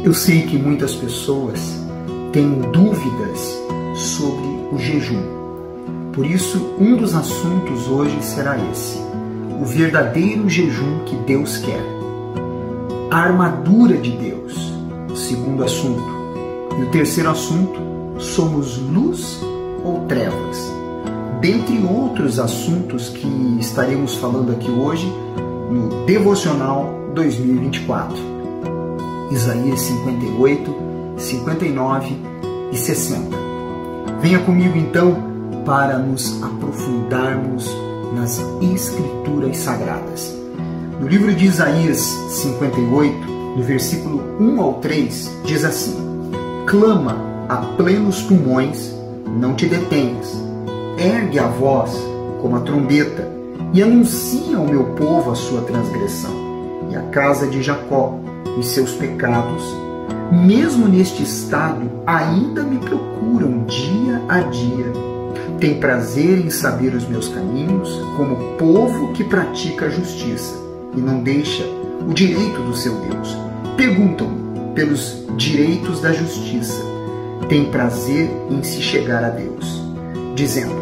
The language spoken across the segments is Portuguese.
Eu sei que muitas pessoas têm dúvidas sobre o jejum. Por isso, um dos assuntos hoje será esse: o verdadeiro jejum que Deus quer. A armadura de Deus, segundo assunto. E o terceiro assunto, somos luz ou trevas? Dentre outros assuntos que estaremos falando aqui hoje no Devocional 2024. Isaías 58, 59 e 60. Venha comigo então para nos aprofundarmos nas Escrituras Sagradas. No livro de Isaías 58, no versículo 1 ao 3, diz assim: clama a plenos pulmões, não te detenhas. Ergue a voz como a trombeta e anuncia ao meu povo a sua transgressão e à casa de Jacó os seus pecados. Mesmo neste estado, ainda me procuram dia a dia. Tem prazer em saber os meus caminhos, como povo que pratica a justiça e não deixa o direito do seu Deus. Perguntam-me pelos direitos da justiça. Tem prazer em se chegar a Deus, dizendo: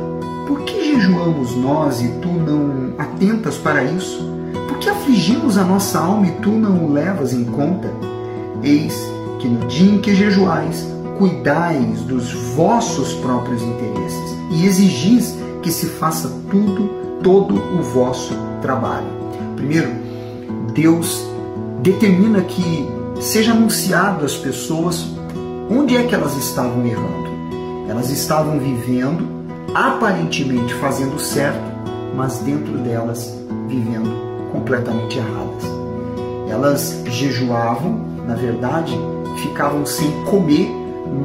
por que jejuamos nós e tu não atentas para isso? Por que afligimos a nossa alma e tu não o levas em conta? Eis que no dia em que jejuais, cuidais dos vossos próprios interesses e exigis que se faça todo o vosso trabalho. Primeiro, Deus determina que seja anunciado às pessoas onde é que elas estavam errando. Elas estavam vivendo, aparentemente fazendo certo, mas dentro delas vivendo completamente erradas. Elas jejuavam, na verdade, ficavam sem comer,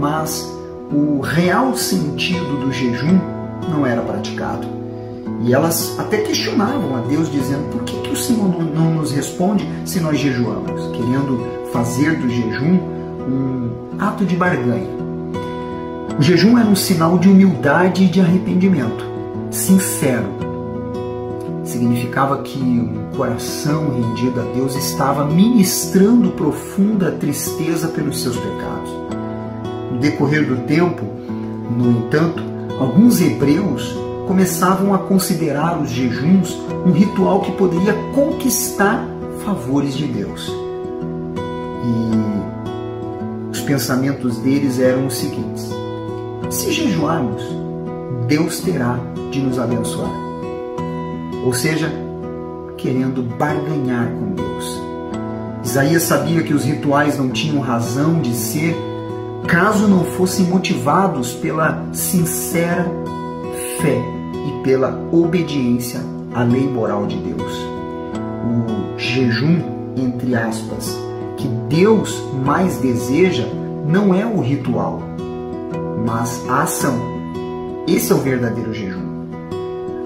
mas o real sentido do jejum não era praticado. E elas até questionavam a Deus, dizendo: por que o Senhor não nos responde se nós jejuamos? Querendo fazer do jejum um ato de barganha. O jejum era um sinal de humildade e de arrependimento sincero. Significava que um coração rendido a Deus estava ministrando profunda tristeza pelos seus pecados. No decorrer do tempo, no entanto, alguns hebreus começavam a considerar os jejuns um ritual que poderia conquistar favores de Deus. E os pensamentos deles eram os seguintes: se jejuarmos, Deus terá de nos abençoar. Ou seja, querendo barganhar com Deus. Isaías sabia que os rituais não tinham razão de ser caso não fossem motivados pela sincera fé e pela obediência à lei moral de Deus. O jejum, entre aspas, que Deus mais deseja não é o ritual, mas a ação. Esse é o verdadeiro jejum.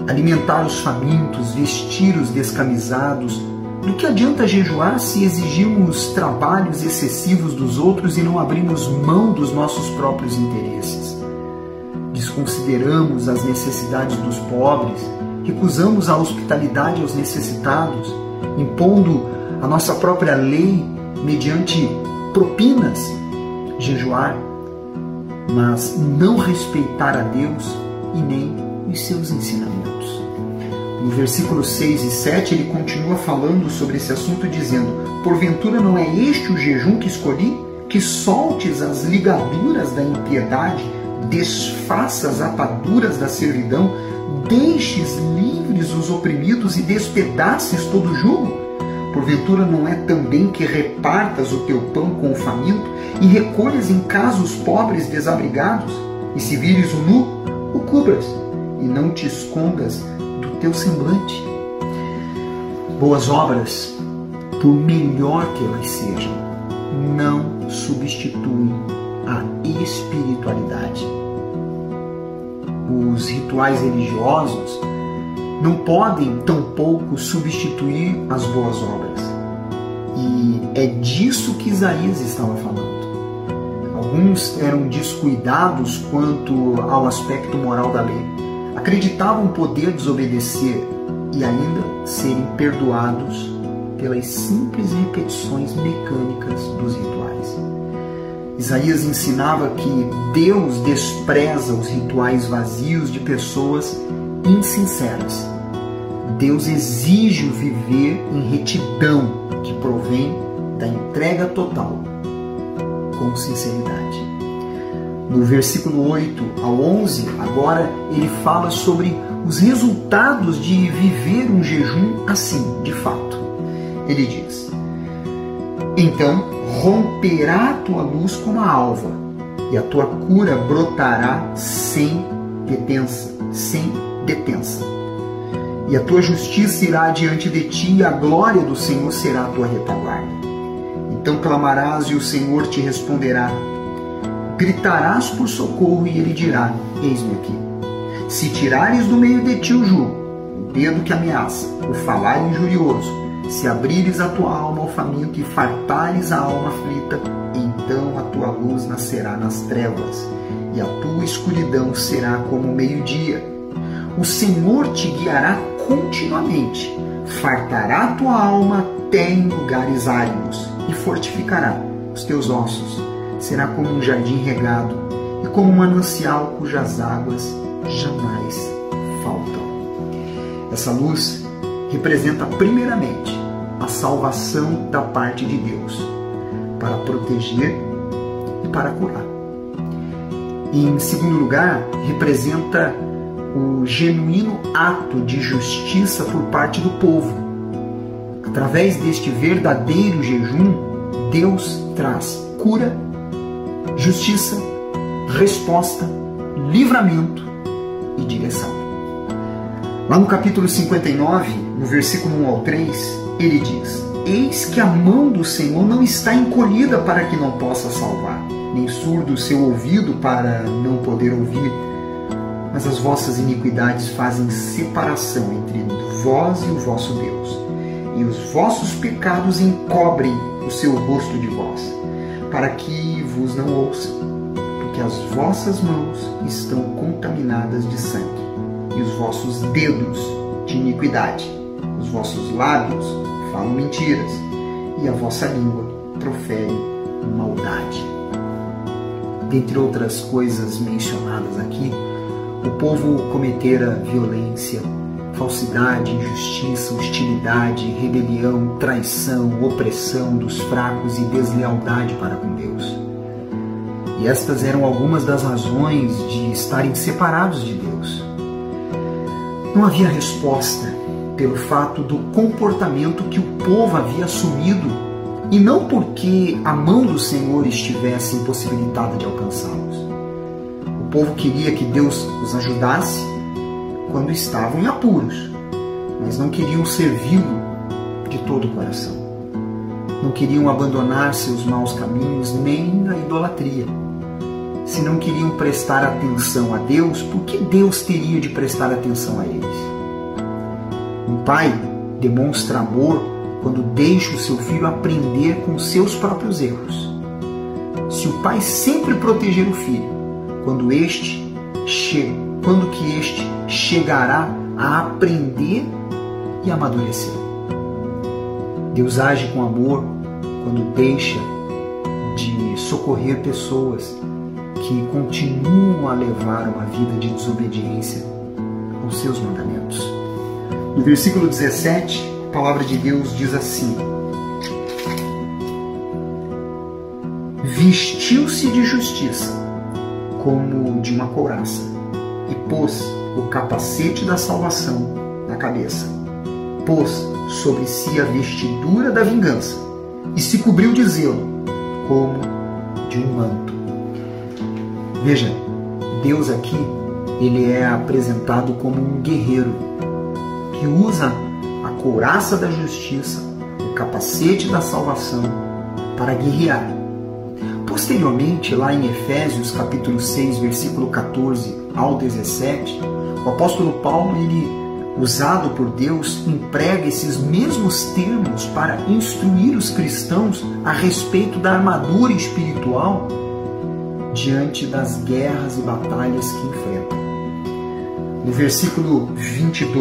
Alimentar os famintos, vestir os descamisados. Do que adianta jejuar se exigimos trabalhos excessivos dos outros e não abrimos mão dos nossos próprios interesses? Desconsideramos as necessidades dos pobres, recusamos a hospitalidade aos necessitados, impondo a nossa própria lei mediante propinas. Jejuar, mas não respeitar a Deus e nem os seus ensinamentos. No versículo 6 e 7 ele continua falando sobre esse assunto, dizendo: porventura não é este o jejum que escolhi? Que soltes as ligaduras da impiedade, desfaças as ataduras da servidão, deixes livres os oprimidos e despedaces todo o jugo? Porventura não é também que repartas o teu pão com o faminto e recolhas em casa os pobres desabrigados? E se vires o nu, o cubras, e não te escondas do teu semblante. Boas obras, por melhor que elas sejam, não substituem a espiritualidade. Os rituais religiosos não podem tampouco substituir as boas obras. E é disso que Isaías estava falando. Alguns eram descuidados quanto ao aspecto moral da lei. Acreditavam poder desobedecer e ainda serem perdoados pelas simples repetições mecânicas dos rituais. Isaías ensinava que Deus despreza os rituais vazios de pessoas insinceras. Deus exige o viver em retidão que provém da entrega total, com sinceridade. No versículo 8 ao 11, agora ele fala sobre os resultados de viver um jejum assim, de fato. Ele diz: então romperá a tua luz como a alva, e a tua cura brotará sem detença. E a tua justiça irá diante de ti, e a glória do Senhor será a tua retaguarda. Então clamarás e o Senhor te responderá. Gritarás por socorro e ele dirá: eis-me aqui. Se tirares do meio de ti o jugo, o dedo que ameaça, o falar injurioso, se abrires a tua alma ao faminto e fartares a alma aflita, então a tua luz nascerá nas trevas, e a tua escuridão será como o meio-dia. O Senhor te guiará continuamente, fartará a tua alma até em lugares áridos, e fortificará os teus ossos. Será como um jardim regado, e como um manancial cujas águas jamais faltam. Essa luz representa primeiramente a salvação da parte de Deus, para proteger e para curar. E, em segundo lugar, representa o genuíno ato de justiça por parte do povo. Através deste verdadeiro jejum, Deus traz cura, justiça, resposta, livramento e direção. Lá no capítulo 59, no versículo 1 ao 3, ele diz: eis que a mão do Senhor não está encolhida para que não possa salvar, nem surdo o seu ouvido para não poder ouvir. Mas as vossas iniquidades fazem separação entre vós e o vosso Deus, e os vossos pecados encobrem o seu rosto de vós, para que vos não ouçam, porque as vossas mãos estão contaminadas de sangue, e os vossos dedos de iniquidade. Os vossos lábios falam mentiras, e a vossa língua profere maldade. Dentre outras coisas mencionadas aqui, o povo cometera violência, falsidade, injustiça, hostilidade, rebelião, traição, opressão dos fracos e deslealdade para com Deus. E estas eram algumas das razões de estarem separados de Deus. Não havia resposta pelo fato do comportamento que o povo havia assumido, e não porque a mão do Senhor estivesse impossibilitada de alcançá-los. O povo queria que Deus os ajudasse quando estavam em apuros, mas não queriam servi-lo de todo o coração. Não queriam abandonar seus maus caminhos nem a idolatria. Se não queriam prestar atenção a Deus, por que Deus teria de prestar atenção a eles? Um pai demonstra amor quando deixa o seu filho aprender com seus próprios erros. Se o pai sempre proteger o filho, quando que este chegará a aprender e amadurecer? Deus age com amor quando deixa de socorrer pessoas que continuam a levar uma vida de desobediência aos seus mandamentos. No versículo 17, a palavra de Deus diz assim: vestiu-se de justiça como de uma couraça, e pôs o capacete da salvação na cabeça. Pôs sobre si a vestidura da vingança, e se cobriu de zelo, como de um manto. Veja, Deus aqui, ele é apresentado como um guerreiro, que usa a couraça da justiça, o capacete da salvação, para guerrear. Posteriormente, lá em Efésios capítulo 6, versículo 14 ao 17, o apóstolo Paulo, ele, usado por Deus, emprega esses mesmos termos para instruir os cristãos a respeito da armadura espiritual diante das guerras e batalhas que enfrentam. No versículo 21,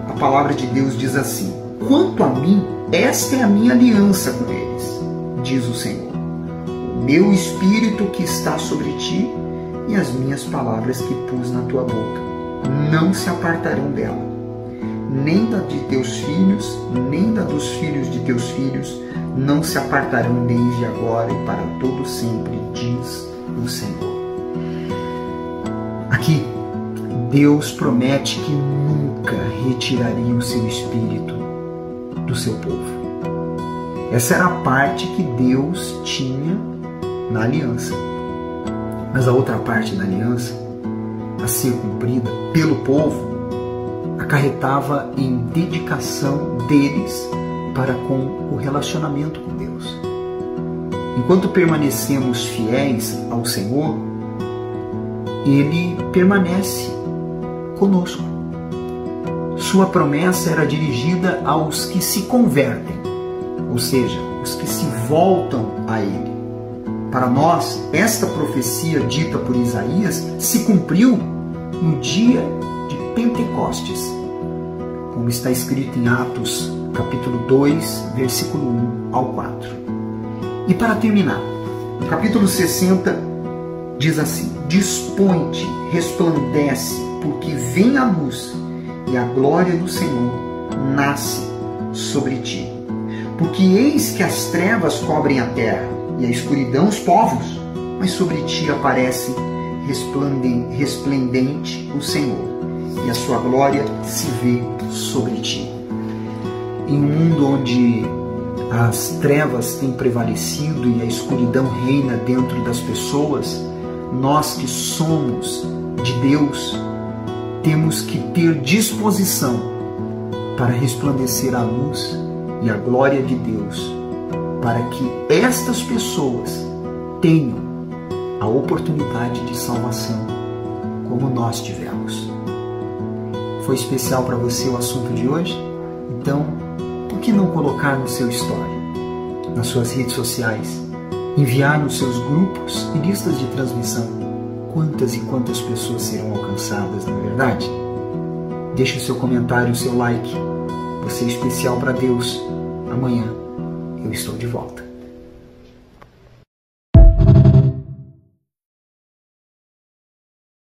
a palavra de Deus diz assim: quanto a mim, esta é a minha aliança com eles, diz o Senhor. meu espírito que está sobre ti e as minhas palavras que pus na tua boca não se apartarão dela, nem da de teus filhos, nem da dos filhos de teus filhos, não se apartarão desde agora e para todo sempre, diz o Senhor. Aqui, Deus promete que nunca retiraria o seu espírito do seu povo. Essa era a parte que Deus tinha na aliança. Mas a outra parte da aliança, a ser cumprida pelo povo, acarretava em dedicação deles para com o relacionamento com Deus. Enquanto permanecemos fiéis ao Senhor, Ele permanece conosco. Sua promessa era dirigida aos que se convertem, ou seja, os que se voltam a Ele. Para nós, esta profecia dita por Isaías se cumpriu no dia de Pentecostes, como está escrito em Atos, capítulo 2, versículo 1 ao 4. E para terminar, o capítulo 60 diz assim: dispõe-te, resplandece, porque vem a luz e a glória do Senhor nasce sobre ti. Porque eis que as trevas cobrem a terra e a escuridão os povos, mas sobre ti aparece resplendente o Senhor, e a sua glória se vê sobre ti. Em um mundo onde as trevas têm prevalecido e a escuridão reina dentro das pessoas, nós que somos de Deus temos que ter disposição para resplandecer a luz e a glória de Deus, para que estas pessoas tenham a oportunidade de salvação como nós tivemos. Foi especial para você o assunto de hoje? Então, por que não colocar no seu story, nas suas redes sociais, enviar nos seus grupos e listas de transmissão? Quantas e quantas pessoas serão alcançadas, não é verdade? Deixe o seu comentário, o seu like. Você é especial para Deus. Amanhã eu estou de volta.